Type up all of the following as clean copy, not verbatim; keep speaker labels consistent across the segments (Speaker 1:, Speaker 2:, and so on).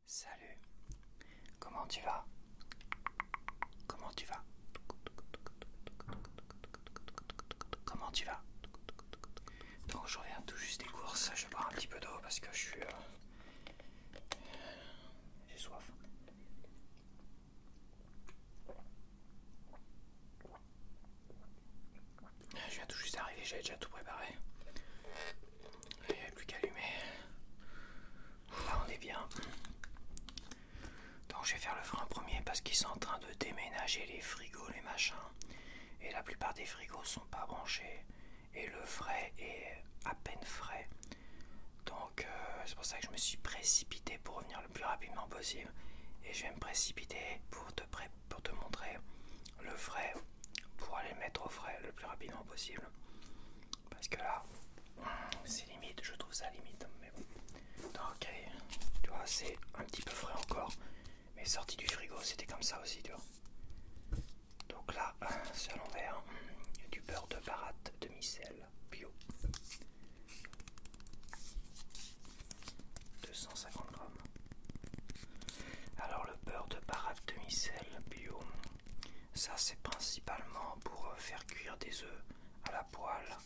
Speaker 1: Salut, comment tu vas? Comment tu vas? Comment tu vas? Donc je reviens tout juste des courses, je bois un petit peu d'eau parce que je suis... j'ai soif. Je viens tout juste d'arriver, j'avais déjà tout préparé. Il n'y avait plus qu'à allumer. Là on est bien. Donc je vais faire le frein premier parce qu'ils sont en train de déménager les frigos, les machins. Et la plupart des frigos sont pas branchés. Et le frais est à peine frais. Donc c'est pour ça que je me suis précipité pour revenir le plus rapidement possible. Et je vais me précipiter pour te montrer le frais, pour aller le mettre au frais le plus rapidement possible. Parce que là, c'est limite, je trouve ça limite. Mais bon. Donc tu vois, c'est un petit peu frais encore. Mais sorti du frigo, c'était comme ça aussi, tu vois. Donc là, c'est à l'envers. Il y a du beurre de baratte demi-sel bio. 250 grammes. Alors le beurre de baratte demi-sel bio, ça c'est principalement pour faire cuire des œufs à la poêle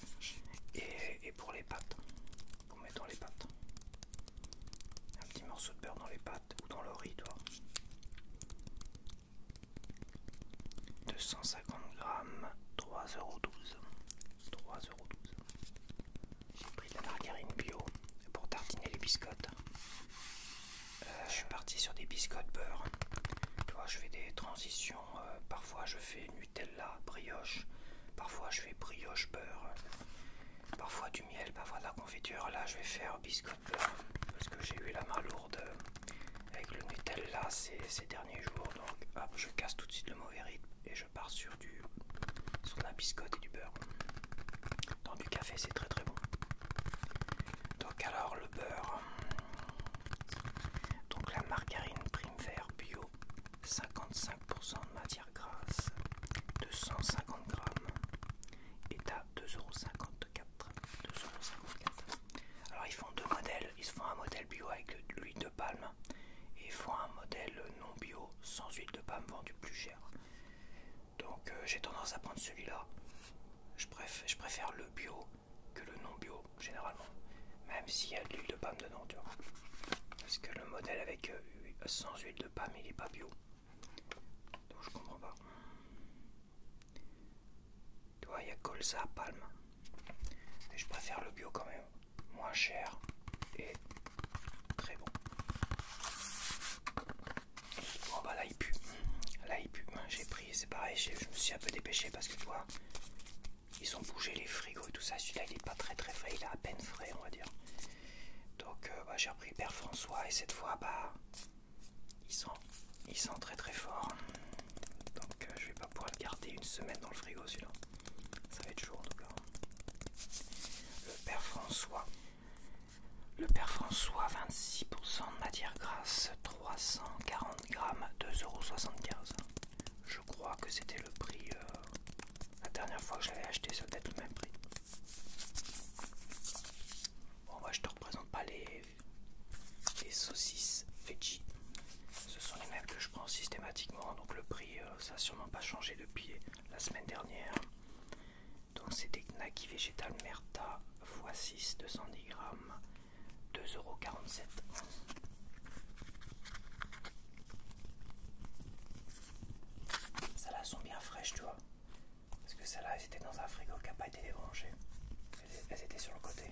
Speaker 1: et pour les pâtes, pour mettre dans les pâtes. Un petit morceau de beurre dans les pâtes ou dans le riz, toi. 250 grammes, 3,12 €. 3,12 €. J'ai pris de la margarine bio pour tartiner les biscottes. Je suis parti sur des biscottes beurre. Tu vois, je fais des transitions. Parfois je fais Nutella, brioche. Parfois je fais brioche beurre. Parfois du miel, parfois de la confiture. Là je vais faire biscotte beurre. Parce que j'ai eu la main lourde avec le Nutella ces derniers jours. Donc hop, je casse tout de suite le mauvais rythme. Et je pars sur de la biscotte et du beurre. Dans du café c'est très très bon. Donc alors le beurre. Donc la margarine prime vert bio, 55% de matière grasse, 250 grammes, est à 2,54 €. Alors ils font deux modèles, ils font un modèle bio avec de l'huile de palme et ils font un modèle non bio sans huile de palme vendu plus cher. Donc j'ai tendance à prendre celui-là. Je préfère le bio que le non bio généralement, même s'il y a de l'huile de palme dedans, tu vois. Parce que le modèle avec sans huile de palme il est pas bio. Donc je comprends pas. Tu vois, il y a colza, palme. Mais je préfère le bio quand même. Moins cher et très bon. Bon bah là il pue. Là il pue. J'ai pris, c'est pareil, je me suis un peu dépêché parce que tu vois, ils ont bougé les frigos et tout ça. Celui-là il est pas très très frais, il est à peine frais on va dire. Donc bah, j'ai repris Père François et cette fois bah il sent très très fort. Donc je vais pas pouvoir le garder une semaine dans le frigo celui-là. Ça va être chaud en tout cas. Le Père François. Le Père François, 26% de matière grasse, 340 grammes, 2,75 €. Je crois que c'était le prix. La dernière fois que je l'avais acheté, ça doit être le même prix. Bon, bah, je te représente pas les saucisses veggie. Ce sont les mêmes que je prends systématiquement, donc le prix, ça n'a sûrement pas changé depuis la semaine dernière. Donc c'est des knackis végétal Merta x6, 210 grammes, 2,47 €. Celles-là sont bien fraîches, tu vois. Parce que celles-là, elles étaient dans un frigo qui n'a pas été débranché. Elles étaient sur le côté.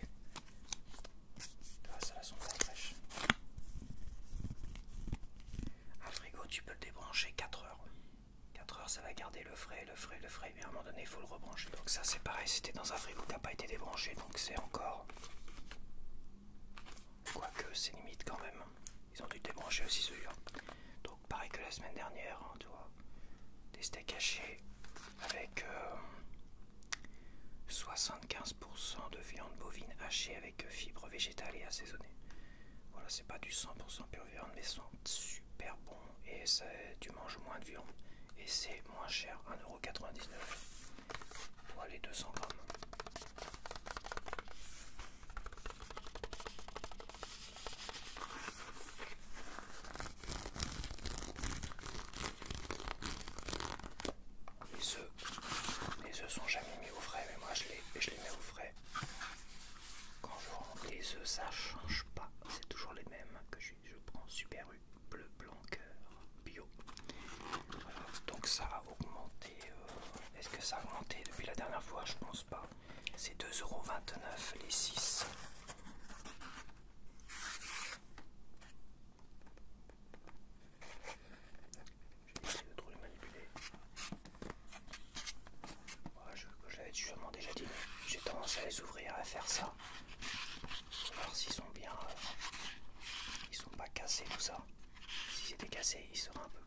Speaker 1: Tu vois, celles-là sont bien fraîches. Un frigo, tu peux le débrancher 4 heures. 4 heures, ça va garder le frais, mais à un moment donné, il faut le rebrancher. Donc ça, c'est pareil, c'était dans un frigo qui n'a pas été débranché, donc c'est encore... Quoique, c'est limite quand même. Ils ont dû débrancher aussi celui-là. Donc pareil que la semaine dernière, hein, tu vois. Des steaks hachés avec 75% de viande bovine hachée avec fibres végétales et assaisonnée. Voilà, c'est pas du 100% pure viande, mais sont super bons et tu manges moins de viande et c'est moins cher, 1,99 € pour les 200 grammes. les œufs ça change pas, c'est toujours les mêmes que je prends. Super U, bleu, blanc, cœur, bio. Voilà. Donc ça a augmenté. Est-ce que ça a augmenté depuis la dernière fois? Je pense pas. C'est 2,29 € les 6. J'ai essayé de trop les manipuler. Ouais, je l'avais sûrement déjà dit, mais j'ai tendance à les ouvrir à faire ça. Pour voir s'ils sont bien. Ils sont pas cassés tout ça. Si c'était cassé, il serait un peu.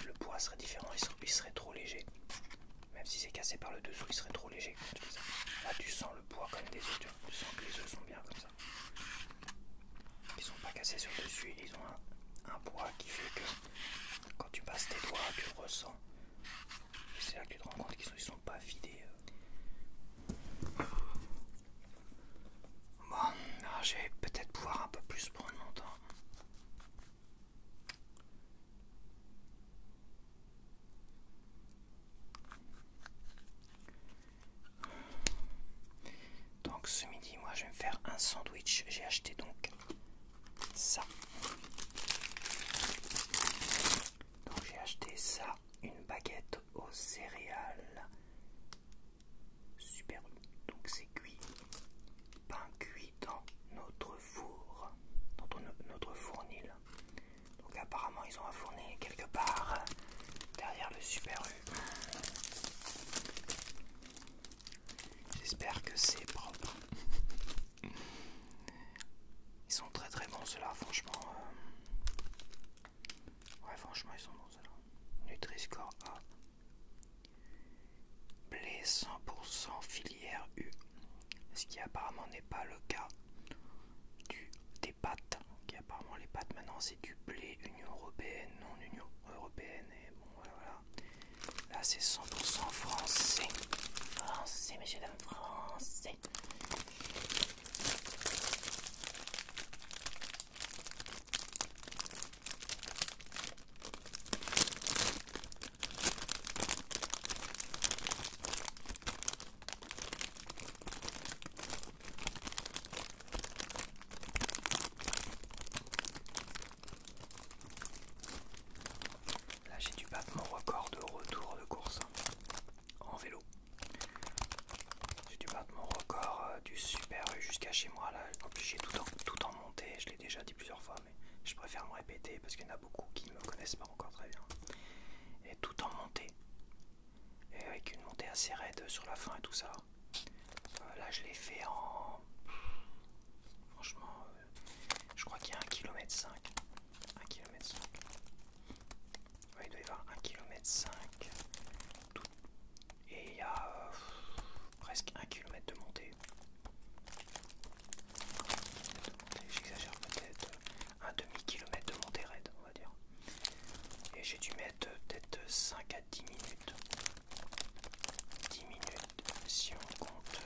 Speaker 1: Le poids serait différent, il serait trop léger. Même si c'est cassé par le dessous, il serait trop léger. Là, tu sens le poids comme des œufs. Tu sens que les œufs sont bien comme ça. Ils sont pas cassés sur le dessus. Ils ont un poids qui fait que quand tu passes tes doigts, tu le ressens. Et c'est là que tu te rends compte qu'ils sont pas vidés. Bon, là, je vais peut-être pouvoir un peu plus prendre mon temps. Donc ce midi, moi je vais me faire un sandwich. J'ai acheté donc ça. Donc j'ai acheté ça, une baguette aux céréales. Super. Donc c'est cuit. Pain cuit dans notre four. Dans notre fournil. Donc apparemment ils ont un fournil quelque part derrière le Super U. J'espère que c'est propre. Ils sont très très bons ceux-là, franchement. Ouais, franchement, ils sont bons ceux-là. Nutri-Score A. Blé 100% filière U. Ce qui apparemment n'est pas le cas des pâtes. Qui apparemment les pâtes maintenant c'est du blé Union Européenne, non Union Européenne. Et bon, voilà. Là c'est 100% français. Français, messieurs, dames, français. Là j'ai dû battre mon record de retour de course en vélo. J'ai dû battre mon record du Super U jusqu'à chez moi. Là, en plus j'ai tout en montée, je l'ai déjà dit plusieurs fois, mais je préfère me répéter parce qu'il y en a beaucoup qui ne me connaissent pas encore très bien. Et tout en montée. Et avec une montée assez raide sur la fin et tout ça. Là je l'ai fait en... Franchement, je crois qu'il y a 1,5 km. 1,5 km. Ouais, il doit y avoir 1,5 km. Et il y a presque 1 km de montée. J'exagère peut-être. Un demi-kilomètre de montée raide, on va dire. Et j'ai dû mettre peut-être 5 à 10 minutes. 10 minutes si on compte.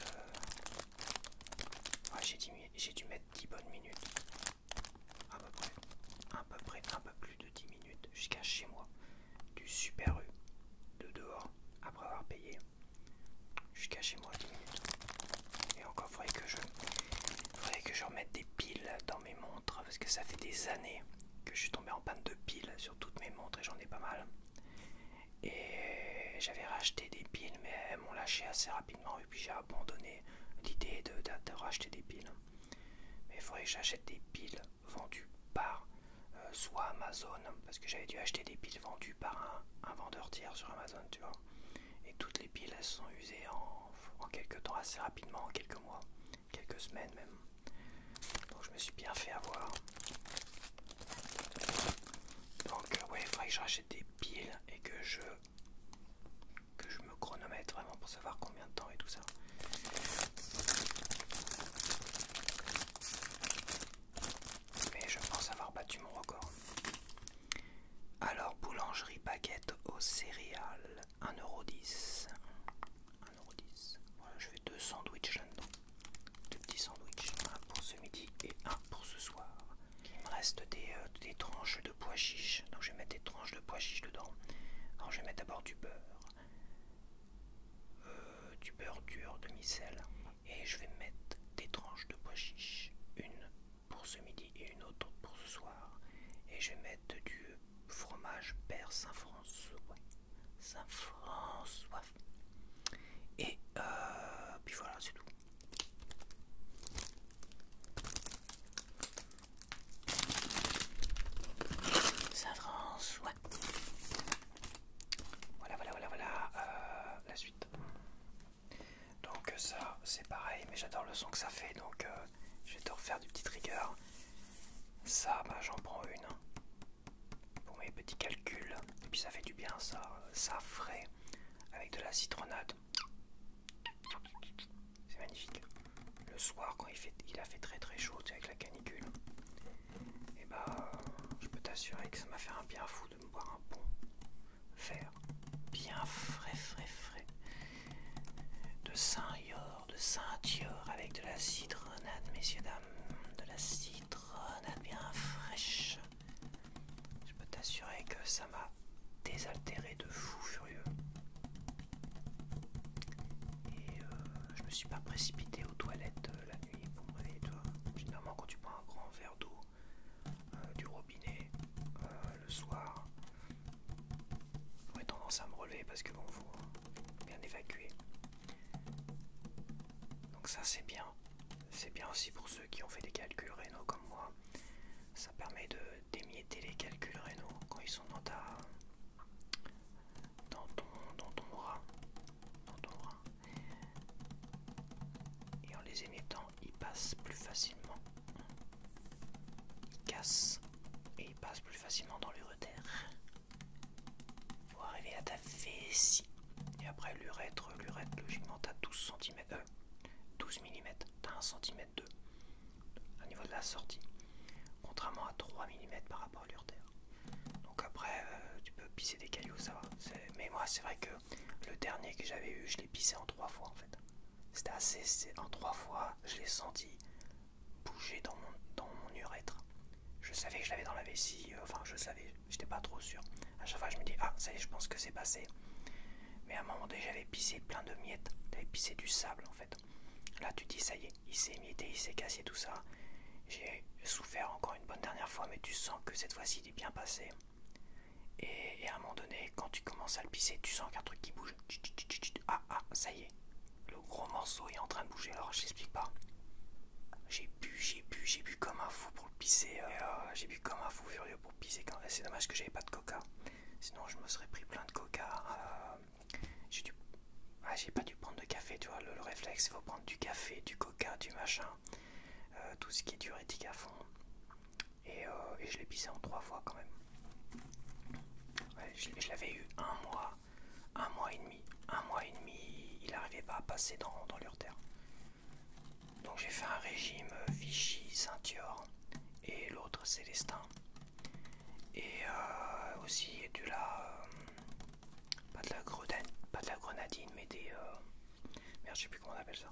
Speaker 1: Ouais, j'ai dû mettre 10 bonnes minutes. À peu près. Un peu plus de 10 minutes jusqu'à chez moi. Du Super U. De dehors. Après avoir payé. Jusqu'à chez moi 10 minutes. Et encore, faudrait que je remette des piles dans mes montres. Parce que ça fait des années que je suis tombé en panne de piles sur toutes mes montres et j'en ai pas mal. Et j'avais racheté des piles mais elles m'ont lâché assez rapidement et puis j'ai abandonné l'idée de racheter des piles. Mais il faudrait que j'achète des piles vendues par soit Amazon, parce que j'avais dû acheter des piles vendues par un vendeur tiers sur Amazon, tu vois. Et toutes les piles elles sont usées en quelques temps, assez rapidement, en quelques mois, quelques semaines même. Donc je me suis bien fait avoir. Donc ouais, il faudrait que je rachète des piles et que je me chronomètre vraiment pour savoir combien de temps et tout ça. Mais je pense avoir battu mon record. Alors, boulangerie baguette aux céréales, 1,10 €. 1,10 €. Voilà, je fais 2 sandwichs là-dedans. 2 petits sandwichs, un pour ce midi et un pour ce soir. Il me reste des tranches de pois chiches, donc je vais mettre des tranches de pois chiches dedans. Alors je vais mettre d'abord du beurre dur demi-sel, et je vais mettre des tranches de pois chiches, shaker. Ça, bah, j'en prends une pour mes petits calculs. Et puis ça fait du bien, ça frais avec de la citronnade. C'est magnifique. Le soir, quand il a fait très très chaud avec la canicule, et bah, je peux t'assurer que ça m'a fait un bien fou de me boire un bon verre bien frais, de Saint-Yor, de Saint-Yor avec de la citronnade, messieurs dames, de la citronnade bien fraîche. Je peux t'assurer que ça m'a désaltéré de fou furieux. Et je me suis pas précipité aux toilettes la nuit pour me réveiller, toi. Généralement quand tu prends un grand verre d'eau du robinet le soir, j'aurais tendance à me relever parce que bon, faut bien évacuer. Donc ça c'est bien. C'est bien aussi pour ceux qui ont fait des calculs rénaux comme moi. Ça permet de d'émietter les calculs rénaux quand ils sont dans ton rein. Et en les émiettant, ils passent plus facilement. Ils cassent et ils passent plus facilement dans l'urétère. Pour arriver à ta vessie. Et après l'urètre logiquement t'as 12 cm. 12 mm, t'as 1 cm au niveau de la sortie. Contrairement à 3 mm par rapport à l'urtère. Donc après tu peux pisser des cailloux, ça va. Mais moi c'est vrai que le dernier que j'avais eu, je l'ai pissé en 3 fois en fait. C'était assez, en 3 fois je l'ai senti bouger dans mon urètre. Je savais que je l'avais dans la vessie, enfin je savais, j'étais pas trop sûr. À chaque fois je me dis ah ça y est je pense que c'est passé. Mais à un moment donné j'avais pissé plein de miettes, j'avais pissé du sable en fait. Là tu dis ça y est, il s'est émietté, il s'est cassé tout ça. J'ai souffert encore une bonne dernière fois, mais tu sens que cette fois-ci il est bien passé. Et à un moment donné, quand tu commences à le pisser, tu sens qu'un truc qui bouge. Ah, ça y est, le gros morceau est en train de bouger. Alors je t'explique pas. J'ai bu comme un fou pour le pisser. J'ai bu comme un fou furieux pour pisser. C'est dommage que j'avais pas de coca. Sinon je me serais pris plein de coca. J'ai pas dû prendre de café, tu vois, le réflexe, il faut prendre du café, du coca, du machin, tout ce qui est diurétique à fond. Et je l'ai pissé en 3 fois quand même. Ouais, je l'avais eu un mois et demi. Un mois et demi, il n'arrivait pas à passer dans l'urtère. Donc j'ai fait un régime Vichy, Saint-Yor et l'autre Célestin. Et aussi de la... pas de la grenadine, mais des... merde, je sais plus comment on appelle ça.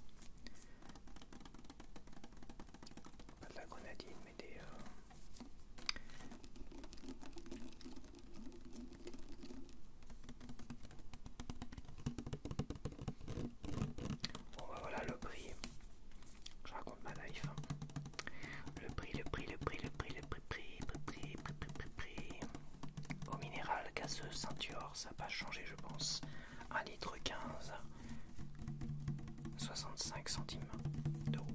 Speaker 1: Pas de la grenadine, mais des... Bon bah voilà le prix. Je raconte ma life. Le prix. Au minéral gazeux Saint-Yor, ça n'a pas changé je pense. 1 litre 15. 65 centimes d'euros.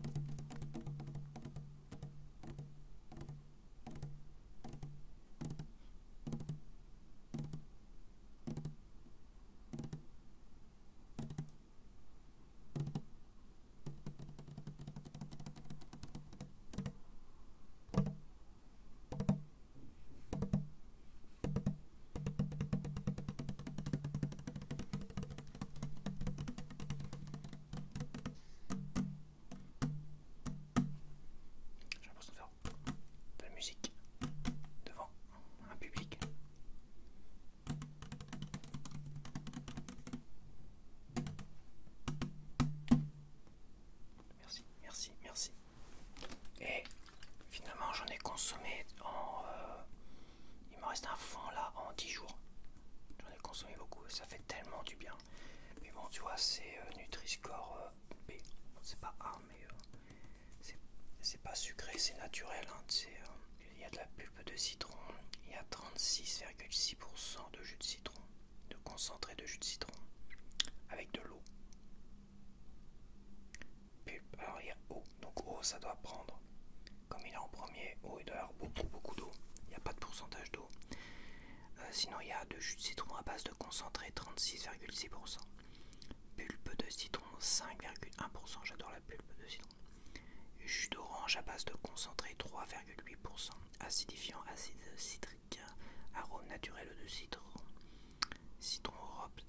Speaker 1: J'ai l'impression de faire de la musique devant un public. Merci. Et finalement j'en ai consommé il me reste un fond là en 10 jours. J'en ai consommé beaucoup, ça fait tellement du bien. Mais bon tu vois c'est Nutri-Score B. C'est pas A mais c'est pas sucré, c'est naturel. Hein. Il y a de la pulpe de citron, il y a 36,6% de jus de citron, de concentré de jus de citron, avec de l'eau. Pulpe, alors il y a eau, donc eau ça doit prendre, comme il est en premier, eau il doit y avoir beaucoup d'eau, il n'y a pas de pourcentage d'eau. Sinon il y a de jus de citron à base de concentré 36,6%, pulpe de citron 5,1%, j'adore la pulpe de citron. Jus d'orange à base de concentré 3,8%, acidifiant, acide citrique, arôme naturel de citron, citron Europe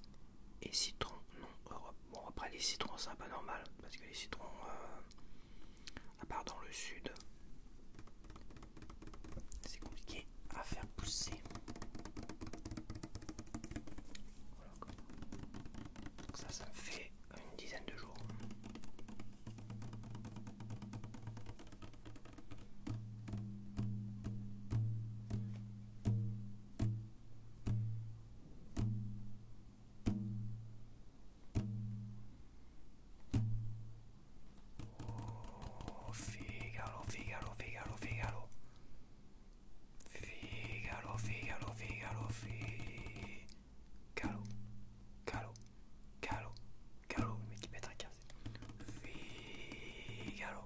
Speaker 1: et citron non Europe. Bon, après les citrons c'est un peu normal parce que les citrons, à part dans le sud, c'est compliqué à faire pousser. Voilà. Donc ça me fait une dizaine de jours. Figaro, Figaro, Figaro, Figaro. Figaro, Figaro, Figaro, Figaro. Calo, Calo, Calo, le mec qui pète un câble. Figaro.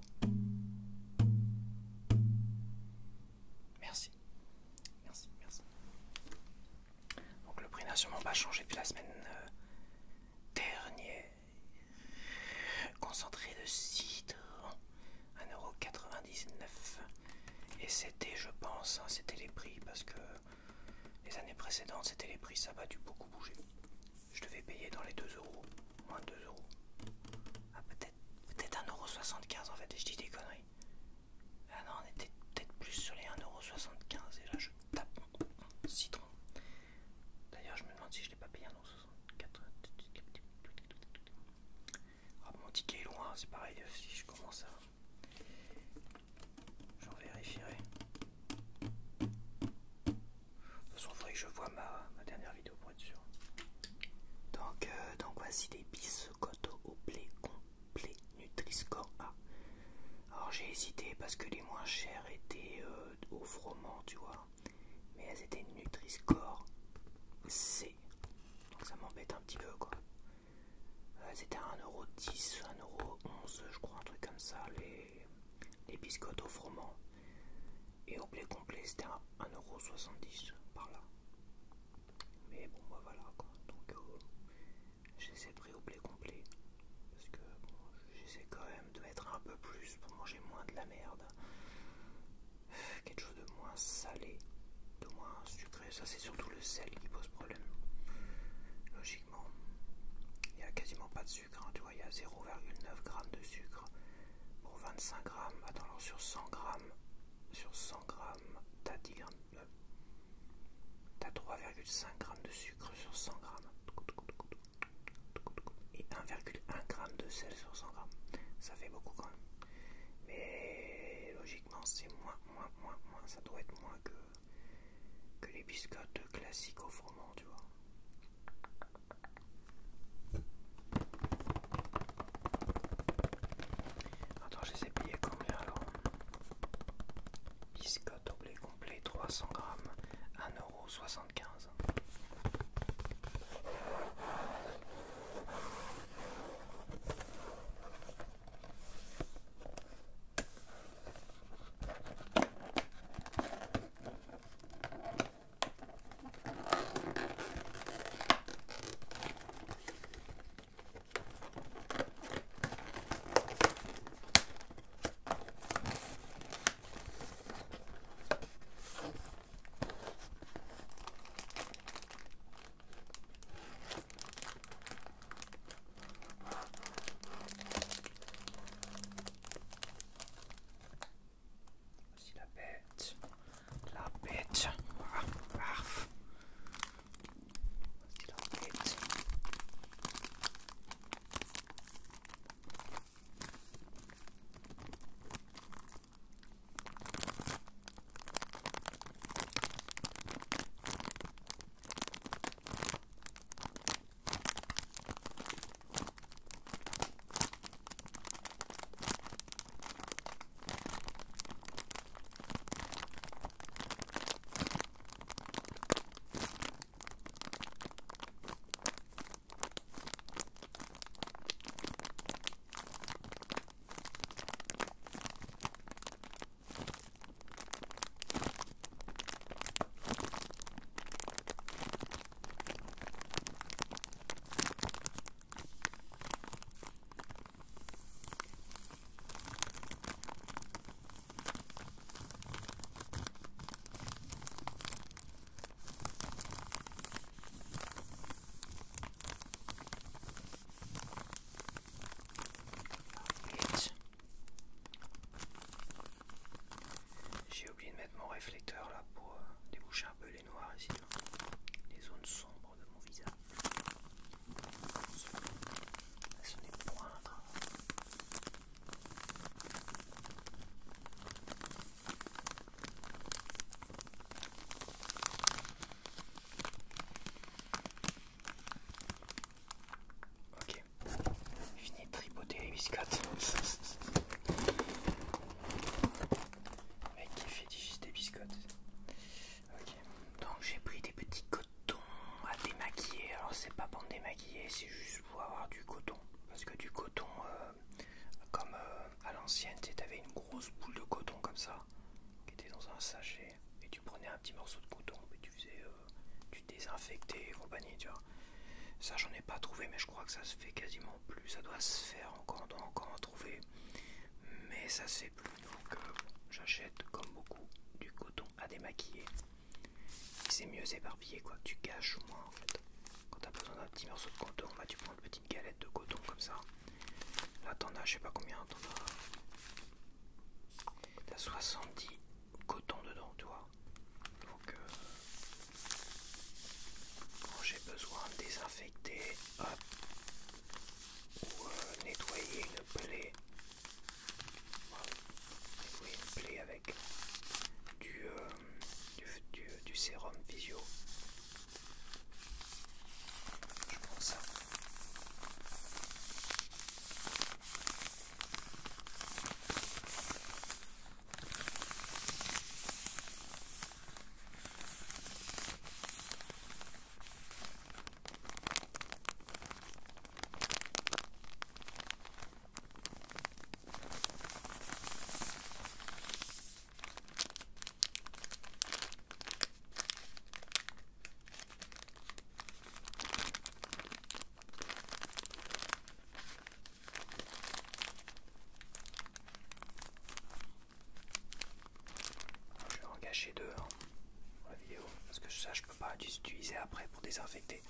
Speaker 1: Merci. Merci, merci. Donc le prix n'a sûrement pas changé depuis la semaine dernière. Concentré de cidre, 1,99 €. Et c'était, je pense, hein, c'était les prix parce que les années précédentes, c'était les prix, ça va dû beaucoup bouger. Je devais payer dans les 2 €, moins de 2 €. Ah, peut-être 1,75 € en fait, et je dis des conneries. Ah non, on était peut-être plus sur les 1,75 € et là je tape citron. D'ailleurs, je me demande si je l'ai pas payé 1,64 €. Ah, mon ticket est loin, c'est pareil, si je commence à... J'en vérifierai. De toute façon, il faudrait que je vois ma dernière vidéo pour être sûr. Donc voici des biscottos au blé complet Nutri-Score A. Alors j'ai hésité parce que les moins chers étaient au froment, tu vois. Mais elles étaient Nutri-Score C. Donc ça m'embête un petit peu quoi. C'était à 1,10 €, 1,11 €, je crois, un truc comme ça, les biscottes au froment. Et au blé complet, c'était à 1,70 € par là. Mais bon, bah voilà quoi. Donc j'essaie de pris au blé complet. Parce que bon, j'essaie quand même de mettre un peu plus pour manger moins de la merde. Quelque chose de moins salé, de moins sucré. Ça, c'est surtout le sel qui pose problème. Logiquement. Il n'y a quasiment pas de sucre, hein, tu vois, il y a 0,9 g de sucre pour 25 grammes. Attends, alors sur 100 grammes, t'as 10 grammes, t'as 3,5 g de sucre sur 100 grammes et 1,1 g de sel sur 100 grammes. Ça fait beaucoup quand même. Mais logiquement, c'est moins. Ça doit être moins que les biscottes classiques au froment, tu vois. Attends, je les ai payés combien alors? Biscotte au blé complet 300 grammes, 1,75 €. mon réflecteur là pour déboucher un peu les noirs ici, les zones sombres de mon visage. Ce n'est point grave. Ok, fini de tripoter les biscottes. Mec qui fétichise des biscottes. Ok, donc j'ai pris des petits cotons à démaquiller. Alors c'est pas pour me démaquiller, c'est juste pour avoir du coton. Parce que du coton, comme à l'ancienne, tu avais une grosse boule de coton comme ça, qui était dans un sachet, et tu prenais un petit morceau de coton, et tu faisais, tu désinfectais et compagnie, tu vois. Ça j'en ai pas trouvé, mais je crois que ça se fait quasiment plus. Ça doit se faire encore, on doit encore en trouver, mais ça se fait plus. Donc j'achète comme beaucoup du coton à démaquiller. C'est mieux éparpillé quoi, tu caches moins en fait. Quand t'as besoin d'un petit morceau de coton, bah, tu prends une petite galette de coton comme ça. Là t'en as, je sais pas combien, t'as 70 cotons dedans, tu vois. Donc quand j'ai besoin de désinfecter, hop, ou nettoyer une plaie, voilà, nettoyer une plaie avec du sérum physio. Je prends ça. Je vais en gâcher deux pour la vidéo, parce que ça je peux pas l'utiliser après pour désinfecter.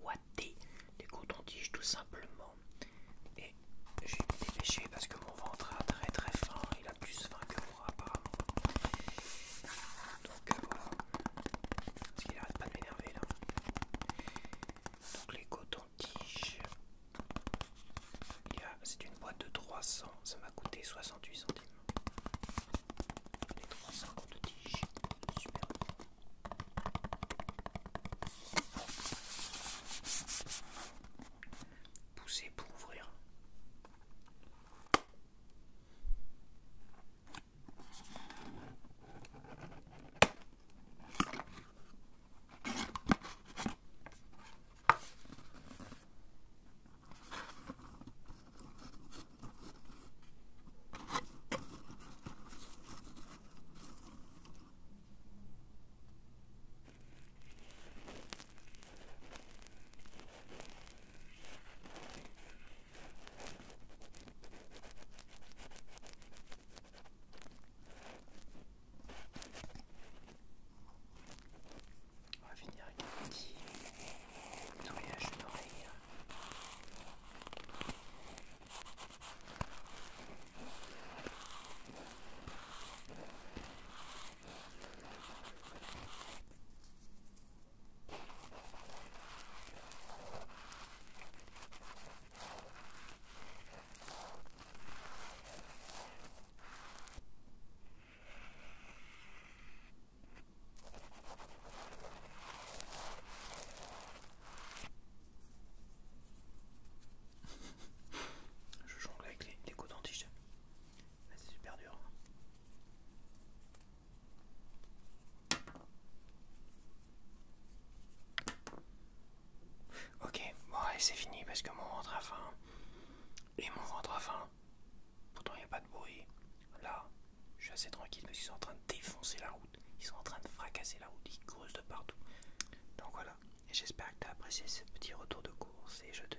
Speaker 1: déboîter les cotons-tiges tout simplement. Et je vais me dépêcher parce que mon ventre a très très faim. Il a plus faim que moi apparemment. Donc voilà. Parce qu'il arrête pas de m'énerver là. Donc les cotons-tiges. C'est une boîte de 300. Ça m'a coûté 68 centimes. Les 300 cotons-tiges. Super. Pousser pour ouvrir. On va finir avec un petit nettoyage de l'oreille. Je jongle avec les cotons-tiges. C'est super dur. Ok, bon allez c'est fini parce que mon ventre a faim. Et mon ventre a faim. Pourtant il n'y a pas de bruit. Là, je suis assez tranquille parce qu'ils sont en train de défoncer la route. Ils sont en train de fracasser la route. Ils creusent de partout. Donc voilà. Et j'espère que tu as apprécié ce petit retour de course. Et je te